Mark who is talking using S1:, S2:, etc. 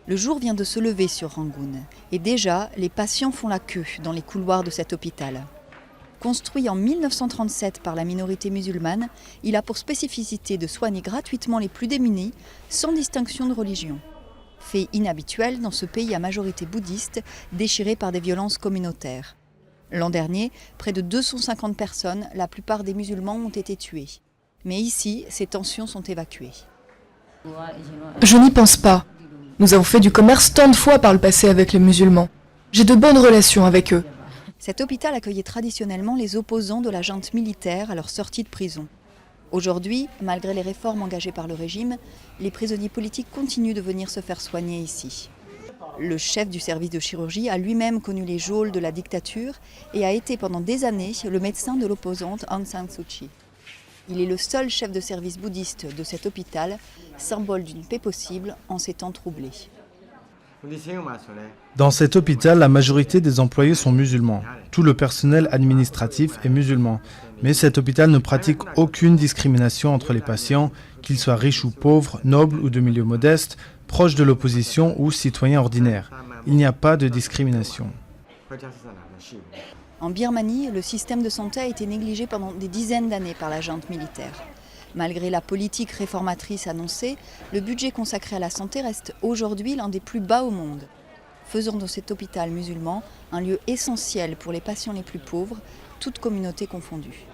S1: Le jour vient de se lever sur Rangoon et déjà les patients font la queue dans les couloirs de cet hôpital. Construit en 1937 par la minorité musulmane, il a pour spécificité de soigner gratuitement les plus démunis sans distinction de religion. Fait inhabituel dans ce pays à majorité bouddhiste déchiré par des violences communautaires. L'an dernier, près de 250 personnes, la plupart des musulmans, ont été tuées. Mais ici, ces tensions sont évacuées.
S2: Je n'y pense pas. Nous avons fait du commerce tant de fois par le passé avec les musulmans. J'ai de bonnes relations avec eux.
S1: Cet hôpital accueillait traditionnellement les opposants de la junte militaire à leur sortie de prison. Aujourd'hui, malgré les réformes engagées par le régime, les prisonniers politiques continuent de venir se faire soigner ici. Le chef du service de chirurgie a lui-même connu les geôles de la dictature et a été pendant des années le médecin de l'opposante Aung San Suu Kyi. Il est le seul chef de service bouddhiste de cet hôpital, symbole d'une paix possible en ces temps troublés.
S3: Dans cet hôpital, la majorité des employés sont musulmans. Tout le personnel administratif est musulman. Mais cet hôpital ne pratique aucune discrimination entre les patients, qu'ils soient riches ou pauvres, nobles ou de milieu modeste, proches de l'opposition ou citoyens ordinaires. Il n'y a pas de discrimination.
S1: En Birmanie, le système de santé a été négligé pendant des dizaines d'années par la junte militaire. Malgré la politique réformatrice annoncée, le budget consacré à la santé reste aujourd'hui l'un des plus bas au monde, faisant de cet hôpital musulman un lieu essentiel pour les patients les plus pauvres, toutes communautés confondues.